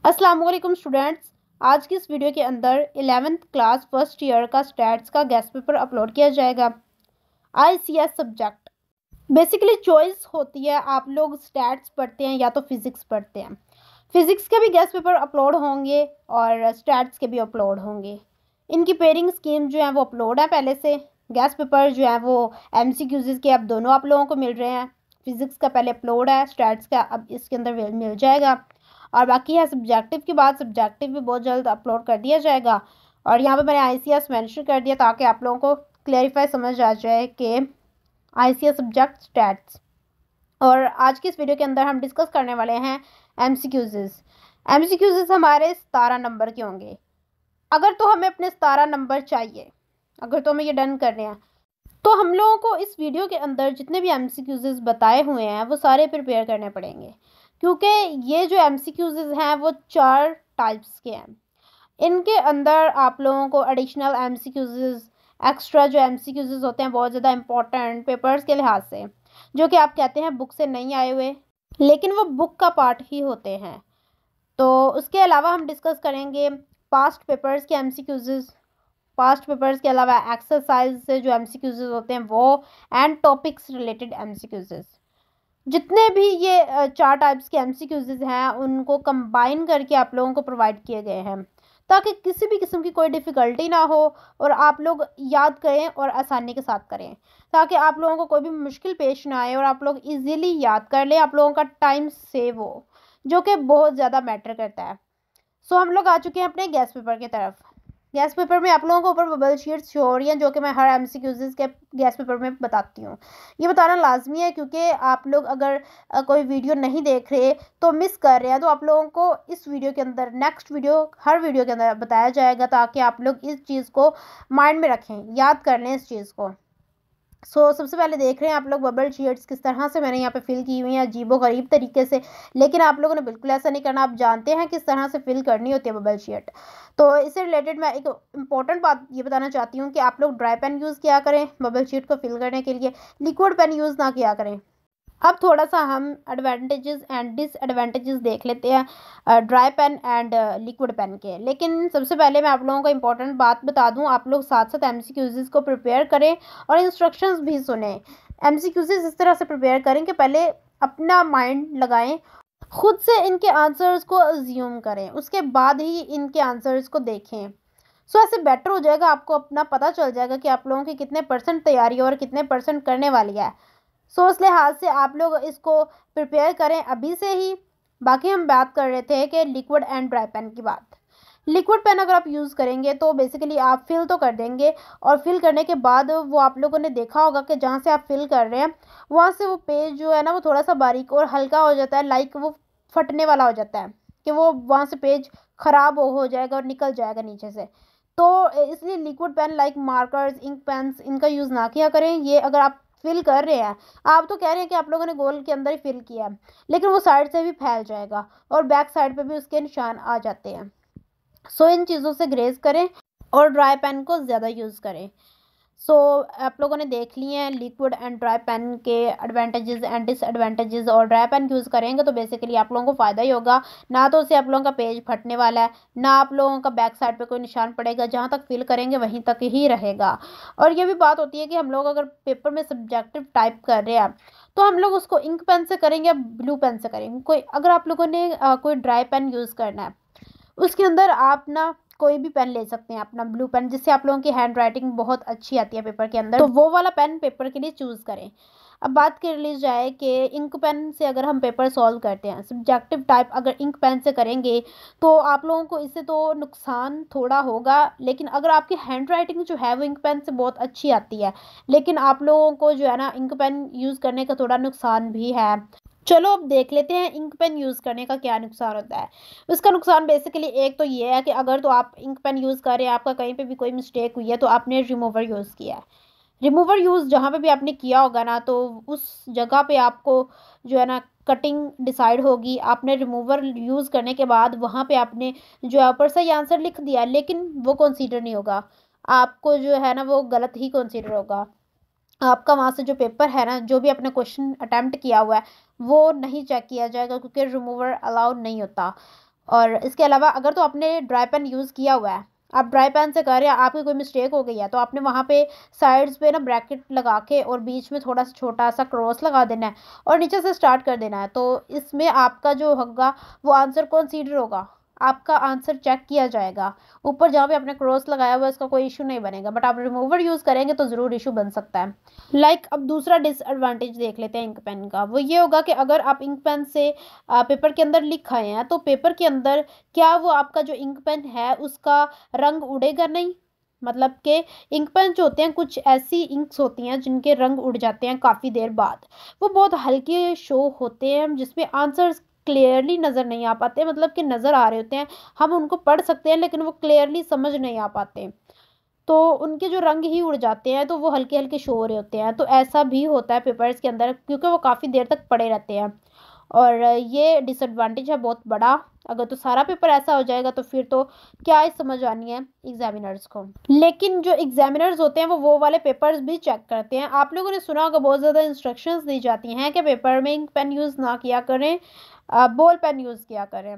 अस्सलाम वालेकुम स्टूडेंट्स। आज की इस वीडियो के अंदर 11th क्लास फर्स्ट ईयर का स्टैट्स का गेस्ट पेपर अपलोड किया जाएगा। ICS सब्जेक्ट बेसिकली चॉइस होती है, आप लोग स्टैट्स पढ़ते हैं या तो फिज़िक्स पढ़ते हैं। फिज़िक्स के भी गेस्ट पेपर अपलोड होंगे और स्टैट्स के भी अपलोड होंगे। इनकी पेयरिंग स्कीम जो है वो अपलोड है पहले से। गेस्ट पेपर जो है वो MCQs के अब दोनों आप लोगों को मिल रहे हैं। फिज़िक्स का पहले अपलोड है, स्टैट्स का अब इसके अंदर मिल जाएगा। और बाकी है सब्जेक्टिव की बात, सब्जेक्टिव भी बहुत जल्द अपलोड कर दिया जाएगा। और यहाँ पे मैंने ICS मेंशन कर दिया ताकि आप लोगों को क्लेरिफाई समझ आ जाए कि ICS सब्जेक्ट स्टैट्स। और आज की इस वीडियो के अंदर हम डिस्कस करने वाले हैं MCQs हमारे 17 नंबर के होंगे। अगर तो हमें अपने 17 नंबर चाहिए, अगर तो हमें ये डन करने हैं, तो हम लोगों को इस वीडियो के अंदर जितने भी MCQs बताए हुए हैं वो सारे प्रिपेयर करने पड़ेंगे, क्योंकि ये जो MCQs हैं वो 4 टाइप्स के हैं। इनके अंदर आप लोगों को एडिशनल MCQs, एक्स्ट्रा जो MCQs होते हैं बहुत ज़्यादा इंपॉर्टेंट पेपर्स के लिहाज से, जो कि आप कहते हैं बुक से नहीं आए हुए, लेकिन वो बुक का पार्ट ही होते हैं। तो उसके अलावा हम डिस्कस करेंगे पास्ट पेपर्स के MCQs, पास्ट पेपर्स के अलावा एक्सरसाइज से जो MCQs होते हैं वो, एंड टॉपिक्स रिलेटेड MCQs। जितने भी ये 4 टाइप्स के MCQs हैं उनको कंबाइन करके आप लोगों को प्रोवाइड किए गए हैं ताकि किसी भी किस्म की कोई डिफ़िकल्टी ना हो और आप लोग याद करें और आसानी के साथ करें, ताकि आप लोगों को कोई भी मुश्किल पेश ना आए और आप लोग इजीली याद कर लें, आप लोगों का टाइम सेव हो, जो कि बहुत ज़्यादा मैटर करता है। सो हम लोग आ चुके हैं अपने गेस्ट पेपर की तरफ। गेस्ट पेपर में आप लोगों को ऊपर बबल शीट्स शो हो रही हैं, जो कि मैं हर MCQs के गेस्ट पेपर में बताती हूँ। ये बताना लाजमी है क्योंकि आप लोग अगर कोई वीडियो नहीं देख रहे तो मिस कर रहे हैं, तो आप लोगों को इस वीडियो के अंदर, नेक्स्ट वीडियो, हर वीडियो के अंदर बताया जाएगा ताकि आप लोग इस चीज़ को माइंड में रखें, याद कर लें इस चीज़ को। सबसे पहले देख रहे हैं आप लोग बबल शीट्स किस तरह से मैंने यहाँ पे फिल की हुई हैं, अजीबो गरीब तरीके से, लेकिन आप लोगों ने बिल्कुल ऐसा नहीं करना। आप जानते हैं किस तरह से फिल करनी होती है बबल शीट। तो इससे रिलेटेड मैं एक इम्पॉर्टेंट बात ये बताना चाहती हूँ कि आप लोग ड्राई पेन यूज़ किया करें बबल शीट को फिल करने के लिए, लिक्विड पेन यूज़ ना किया करें। अब थोड़ा सा हम एडवांटेजेस एंड डिसएडवांटेजेस देख लेते हैं dry pen and liquid pen के। लेकिन सबसे पहले मैं आप लोगों को इम्पोर्टेंट बात बता दूं, आप लोग साथ साथ MCQs को प्रिपेयर करें और इंस्ट्रक्शंस भी सुने। MCQs इस तरह से प्रिपेयर करें कि पहले अपना माइंड लगाएं, खुद से इनके आंसर्स को अज्यूम करें, उसके बाद ही इनके आंसर्स को देखें। ऐसे बेटर हो जाएगा, आपको अपना पता चल जाएगा कि आप लोगों की कितने % तैयारी है और कितने % करने वाली है। इस लिहाज से आप लोग इसको प्रिपेयर करें अभी से ही। बाकी हम बात कर रहे थे कि लिक्विड एंड ड्राई पेन की बात। लिक्विड पेन अगर आप यूज़ करेंगे तो बेसिकली आप फिल तो कर देंगे, और फिल करने के बाद वो आप लोगों ने देखा होगा कि जहाँ से आप फिल कर रहे हैं वहाँ से वो पेज जो है ना वो थोड़ा सा बारीक और हल्का हो जाता है, लाइक वो फटने वाला हो जाता है कि वो वहाँ से पेज ख़राब हो जाएगा और निकल जाएगा नीचे से। तो इसलिए liquid pen like markers, ink pens, इनका यूज़ ना किया करें। ये अगर आप फिल कर रहे हैं, आप तो कह रहे हैं कि आप लोगों ने गोल के अंदर ही फिल किया है, लेकिन वो साइड से भी फैल जाएगा और बैक साइड पे भी उसके निशान आ जाते हैं। इन चीज़ों से ग्रेज करें और ड्राई पेन को ज़्यादा यूज़ करें। आप लोगों ने देख लिए हैं लिक्विड एंड ड्राई पेन के एडवांटेजेस एंड डिसएडवांटेजेस। और ड्राई पेन यूज़ करेंगे तो बेसिकली आप लोगों को फ़ायदा ही होगा, ना तो उससे आप लोगों का पेज फटने वाला है, ना आप लोगों का बैक साइड पे कोई निशान पड़ेगा, जहाँ तक फिल करेंगे वहीं तक ही रहेगा। और ये भी बात होती है कि हम लोग अगर पेपर में सब्जेक्टिव टाइप कर रहे हैं तो हम लोग उसको इंक पेन से करेंगे या ब्लू पेन से करेंगे। कोई अगर आप लोगों ने कोई ड्राई पेन यूज़ करना है, उसके अंदर आप ना कोई भी पेन ले सकते हैं, अपना ब्लू पेन, जिससे आप लोगों की हैंड राइटिंग बहुत अच्छी आती है पेपर के अंदर, तो वो वाला पेन पेपर के लिए चूज़ करें। अब बात कर ली जाए कि इंक पेन से अगर हम पेपर सॉल्व करते हैं सब्जेक्टिव टाइप, अगर इंक पेन से करेंगे तो आप लोगों को इससे तो नुकसान थोड़ा होगा, लेकिन अगर आपकी हैंड राइटिंग जो है वो इंक पेन से बहुत अच्छी आती है, लेकिन आप लोगों को जो है ना इंक पेन यूज़ करने का थोड़ा नुकसान भी है। चलो अब देख लेते हैं इंक पेन यूज़ करने का क्या नुकसान होता है। उसका नुकसान बेसिकली एक तो ये है कि अगर तो आप इंक पेन यूज़ कर रहे हैं, आपका कहीं पे भी कोई मिस्टेक हुई है तो आपने रिमूवर यूज़ किया है। रिमूवर यूज़ जहाँ पे भी आपने किया होगा ना, तो उस जगह पे आपको जो है ना कटिंग डिसाइड होगी। आपने रिमूवर यूज़ करने के बाद वहाँ पे आपने जो है ऊपर सही आंसर लिख दिया, लेकिन वो कंसीडर नहीं होगा, आपको जो है ना वो गलत ही कंसीडर होगा। आपका वहाँ से जो पेपर है ना, जो भी आपने क्वेश्चन अटेम्प्ट किया हुआ है वो नहीं चेक किया जाएगा, क्योंकि रिमूवर अलाउड नहीं होता। और इसके अलावा अगर तो आपने ड्राई पेन यूज़ किया हुआ है, आप ड्राई पेन से कर रहे हैं, आपकी कोई मिस्टेक हो गई है, तो आपने वहाँ पे साइड्स पे ना ब्रैकेट लगा के और बीच में थोड़ा सा छोटा सा क्रॉस लगा देना है और नीचे से स्टार्ट कर देना है। तो इसमें आपका जो होगा वो आंसर कंसीडर होगा, आपका आंसर चेक किया जाएगा। ऊपर जहाँ पे आपने क्रॉस लगाया हुआ है इसका कोई इशू नहीं बनेगा, बट आप रिमूवर यूज़ करेंगे तो ज़रूर इशू बन सकता है। अब दूसरा डिसएडवांटेज देख लेते हैं इंक पेन का। वो ये होगा कि अगर आप इंक पेन से पेपर के अंदर लिख आए हैं तो पेपर के अंदर क्या वो आपका जो इंक पेन है उसका रंग उड़ेगा नहीं। मतलब कि इंक पेन जो होते हैं, कुछ ऐसी इंक्स होती हैं जिनके रंग उड़ जाते हैं काफ़ी देर बाद। वो बहुत हल्के शो होते हैं जिसमें आंसर्स क्लियरली नज़र नहीं आ पाते, मतलब कि नज़र आ रहे होते हैं, हम उनको पढ़ सकते हैं लेकिन वो क्लियरली समझ नहीं आ पाते। तो उनके जो रंग ही उड़ जाते हैं, तो वो हल्के हल्के शो हो रहे होते हैं। तो ऐसा भी होता है पेपर्स के अंदर, क्योंकि वो काफ़ी देर तक पड़े रहते हैं। और ये डिसएडवांटेज है बहुत बड़ा। अगर तो सारा पेपर ऐसा हो जाएगा तो फिर तो क्या ही समझ आनी है एग्जामिनर्स को। लेकिन जो एग्जामिनर्स होते हैं वो वाले पेपर्स भी चेक करते हैं। आप लोगों ने सुना होगा बहुत ज़्यादा इंस्ट्रक्शंस दी जाती हैं कि पेपर में इंक पेन यूज़ ना किया करें, बॉल पेन यूज़ किया करें।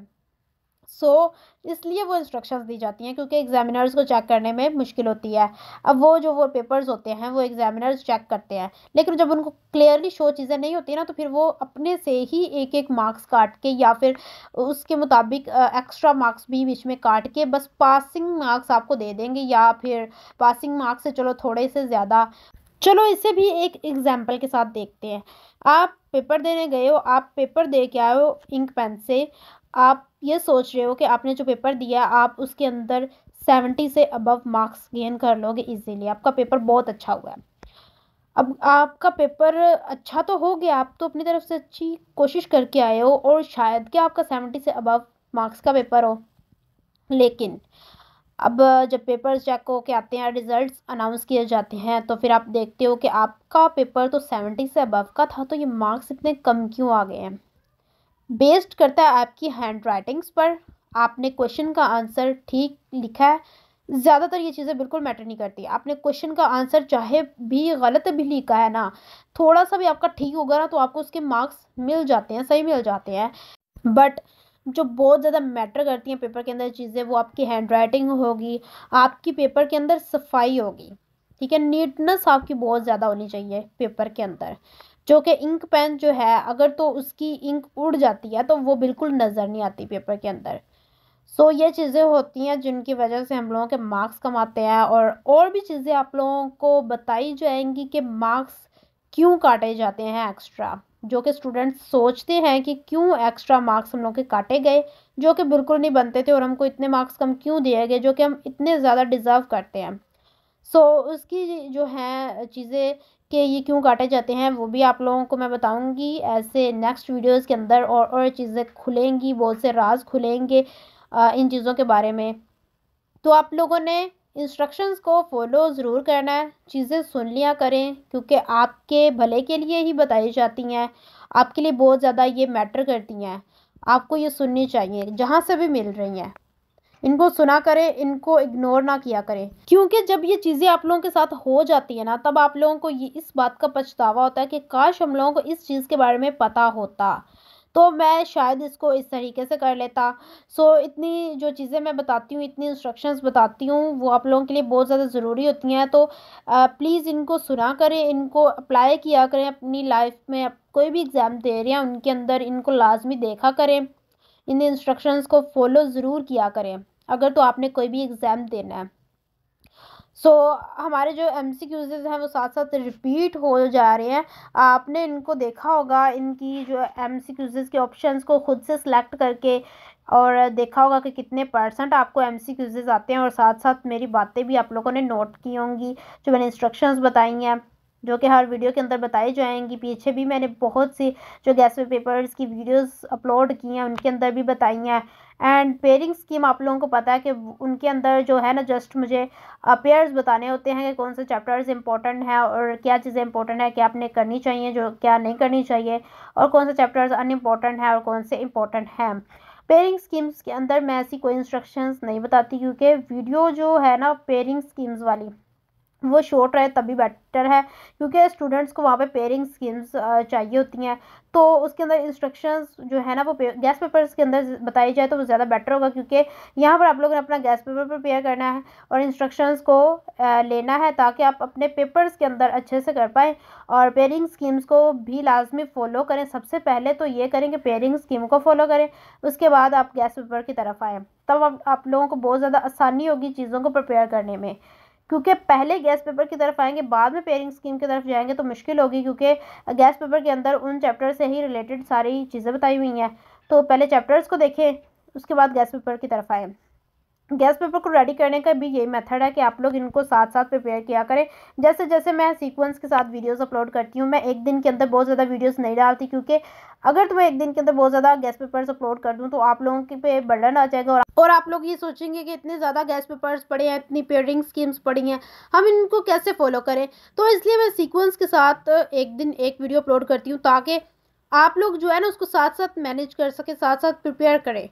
इसलिए वो इंस्ट्रक्शंस दी जाती हैं क्योंकि एग्जामिनर्स को चेक करने में मुश्किल होती है। अब वो पेपर्स होते हैं वो एग्जामिनर्स चेक करते हैं, लेकिन जब उनको क्लियरली शो चीज़ें नहीं होती ना तो फिर वो अपने से ही एक एक मार्क्स काट के या फिर उसके मुताबिक एक्स्ट्रा मार्क्स भी बीच में काट के बस पासिंग मार्क्स आपको दे देंगे, या फिर पासिंग मार्क्स से चलो थोड़े से ज़्यादा। चलो इसे भी एक एग्जाम्पल के साथ देखते हैं। आप पेपर देने गए हो, आप पेपर दे के आए हो इंक पेन से, आप ये सोच रहे हो कि आपने जो पेपर दिया आप उसके अंदर 70 से अबव मार्क्स गेन कर लोगे इजीली, आपका पेपर बहुत अच्छा हुआ है। अब आपका पेपर अच्छा तो हो गया, आप तो अपनी तरफ से अच्छी कोशिश करके आए हो और शायद कि आपका 70 से अबव मार्क्स का पेपर हो। लेकिन अब जब पेपर चेक होके आते हैं, रिजल्ट्स अनाउंस किए जाते हैं, तो फिर आप देखते हो कि आपका पेपर तो 70 से अबव का था, तो ये मार्क्स इतने कम क्यों आ गए हैं। बेस्ड करता है आपकी हैंड राइटिंग्स पर, आपने क्वेश्चन का आंसर ठीक लिखा है। ज़्यादातर ये चीज़ें बिल्कुल मैटर नहीं करती, आपने क्वेश्चन का आंसर चाहे भी गलत भी लिखा है ना, थोड़ा सा भी आपका ठीक होगा ना तो आपको उसके मार्क्स मिल जाते हैं, सही मिल जाते हैं। बट जो बहुत ज़्यादा मैटर करती हैं पेपर के अंदर चीज़ें, वो आपकी हैंड राइटिंग होगी, आपकी पेपर के अंदर सफाई होगी। ठीक है, नीटनेस आपकी बहुत ज़्यादा होनी चाहिए पेपर के अंदर। जो कि इंक पेन जो है अगर तो उसकी इंक उड़ जाती है तो वो बिल्कुल नज़र नहीं आती पेपर के अंदर। ये चीज़ें होती हैं जिनकी वजह से हम लोगों के मार्क्स कम आते हैं। और भी चीज़ें आप लोगों को बताई जाएंगी कि मार्क्स क्यों काटे जाते हैं एक्स्ट्रा, जो कि स्टूडेंट्स सोचते हैं कि क्यों एक्स्ट्रा मार्क्स हम लोग के काटे गए, जो कि बिल्कुल नहीं बनते थे, और हमको इतने मार्क्स कम क्यों दिए गए जो कि हम इतने ज़्यादा डिज़र्व करते हैं। उसकी जो है चीज़ें कि ये क्यों काटे जाते हैं वो भी आप लोगों को मैं बताऊंगी ऐसे नेक्स्ट वीडियोस के अंदर। और चीज़ें खुलेंगी, बहुत से राज खुलेंगे इन चीज़ों के बारे में। तो आप लोगों ने इंस्ट्रक्शंस को फॉलो ज़रूर करना है, चीज़ें सुन लिया करें क्योंकि आपके भले के लिए ही बताई जाती हैं, आपके लिए बहुत ज़्यादा ये मैटर करती हैं। आपको ये सुननी चाहिए जहाँ से भी मिल रही हैं, इनको सुना करें, इनको इग्नोर ना किया करें। क्योंकि जब ये चीज़ें आप लोगों के साथ हो जाती है ना, तब आप लोगों को ये इस बात का पछतावा होता है कि काश हम लोगों को इस चीज़ के बारे में पता होता, तो मैं शायद इसको इस तरीके से कर लेता। इतनी जो चीज़ें मैं बताती हूँ, इतनी इंस्ट्रक्शंस बताती हूँ, वो आप लोगों के लिए बहुत ज़्यादा ज़रूरी होती हैं। तो प्लीज़ इनको सुना करें, इनको अप्लाई किया करें अपनी लाइफ में। आप कोई भी एग्ज़ाम दे रहे हैं उनके अंदर इनको लाजमी देखा करें, इन इंस्ट्रक्शंस को फॉलो ज़रूर किया करें अगर तो आपने कोई भी एग्ज़ाम देना है। हमारे जो एमसीक्यूज़ हैं वो साथ साथ रिपीट हो जा रहे हैं। आपने इनको देखा होगा, इनकी जो एमसीक्यूज़ के ऑप्शंस को खुद से सिलेक्ट करके, और देखा होगा कि कितने परसेंट आपको एमसीक्यूज़ आते हैं, और साथ साथ मेरी बातें भी आप लोगों ने नोट की होंगी जो मैंने इंस्ट्रक्शंस बताई हैं, जो कि हर वीडियो के अंदर बताई जाएंगी। पीछे भी मैंने बहुत सी जो गैस पेपर्स की वीडियोस अपलोड की हैं उनके अंदर भी बताई हैं। एंड पेयरिंग स्कीम आप लोगों को पता है कि उनके अंदर जो है ना, जस्ट मुझे पेयर्स बताने होते हैं कि कौन से चैप्टर्स इंपॉर्टेंट है और क्या चीज़ें इंपॉर्टेंट है, क्या आपने करनी चाहिए, जो क्या नहीं करनी चाहिए, और कौन से चैप्टर्स अनइम्पॉर्टेंट है और कौन से इंपॉर्टेंट हैं। पेयरिंग स्कीम्स के अंदर मैं ऐसी कोई इंस्ट्रक्शंस नहीं बताती, क्योंकि वीडियो जो है ना पेयरिंग स्कीम्स वाली, वो शॉर्ट रहे तभी बेटर है, क्योंकि स्टूडेंट्स को वहाँ पे पेयरिंग स्कीम्स चाहिए होती हैं। तो उसके अंदर इंस्ट्रक्शंस जो है ना वो गैस पेपर्स के अंदर बताई जाए तो वो ज़्यादा बेटर होगा, क्योंकि यहाँ पर आप लोगों ने अपना गैस पेपर प्रिपेयर करना है और इंस्ट्रक्शंस को लेना है ताकि आप अपने पेपर्स के अंदर अच्छे से कर पाएँ। और पेयरिंग स्कीम्स को भी लाजमी फ़ॉलो करें। सबसे पहले तो ये करें कि पेयरिंग स्कीम को फॉलो करें, उसके बाद आप गैस पेपर की तरफ आएँ। तब आप लोगों को बहुत ज़्यादा आसानी होगी चीज़ों को प्रिपेयर करने में, क्योंकि पहले गैस पेपर की तरफ आएंगे बाद में पेयरिंग स्कीम की तरफ जाएंगे तो मुश्किल होगी, क्योंकि गैस पेपर के अंदर उन चैप्टर से ही रिलेटेड सारी चीज़ें बताई हुई हैं। तो पहले चैप्टर्स को देखें, उसके बाद गैस पेपर की तरफ आए। गैस पेपर को रेडी करने का भी यही मेथड है कि आप लोग इनको साथ साथ प्रिपेयर किया करें। जैसे जैसे मैं सीक्वेंस के साथ वीडियोस अपलोड करती हूँ, मैं एक दिन के अंदर बहुत ज़्यादा वीडियोस नहीं डालती, क्योंकि अगर तो मैं एक दिन के अंदर बहुत ज़्यादा गैस पेपर्स अपलोड कर दूँ तो आप लोगों के पे बर्डन आ जाएगा और आप लोग ये सोचेंगे कि इतने ज़्यादा गैस पेपर्स पड़े हैं, इतनी पेयरिंग स्कीम्स पड़ी हैं, हम इनको कैसे फॉलो करें। तो इसलिए मैं सीक्वेंस के साथ एक दिन एक वीडियो अपलोड करती हूँ, ताकि आप लोग जो है ना उसको साथ साथ मैनेज कर सकें, साथ साथ प्रिपेयर करें।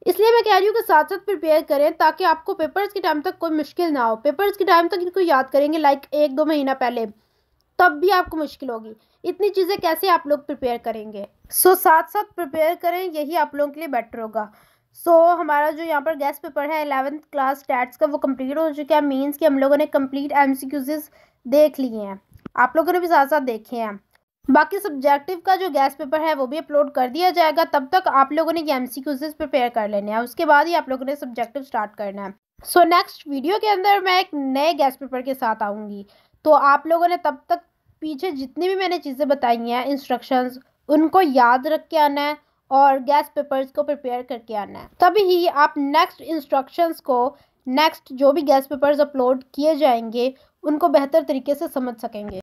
इसलिए मैं कह रही हूँ कि साथ साथ प्रिपेयर करें ताकि आपको पेपर्स के टाइम तक कोई मुश्किल ना हो। पेपर्स के टाइम तक इनको याद करेंगे लाइक 1-2 महीना पहले, तब भी आपको मुश्किल होगी। इतनी चीज़ें कैसे आप लोग प्रिपेयर करेंगे। साथ साथ प्रिपेयर करें, यही आप लोगों के लिए बेटर होगा। हमारा जो यहाँ पर गैस पेपर है 11th क्लास स्टैट्स का वो कंप्लीट हो चुका है। मीन्स कि हम लोगों ने कंप्लीट MCQs देख लिए हैं, आप लोगों ने भी साथ साथ देखे हैं। बाकी सब्जेक्टिव का जो गैस पेपर है वो भी अपलोड कर दिया जाएगा। तब तक आप लोगों ने ये MCQs प्रिपेयर कर लेने हैं, उसके बाद ही आप लोगों ने सब्जेक्टिव स्टार्ट करना है। नेक्स्ट वीडियो के अंदर मैं एक नए गैस पेपर के साथ आऊँगी, तो आप लोगों ने तब तक पीछे जितनी भी मैंने चीज़ें बताई हैं इंस्ट्रक्शंस, उनको याद रख के आना है और गैस पेपर्स को प्रिपेयर करके आना है। तभी ही आप नेक्स्ट इंस्ट्रक्शंस को, नेक्स्ट जो भी गैस पेपर्स अपलोड किए जाएंगे उनको बेहतर तरीके से समझ सकेंगे।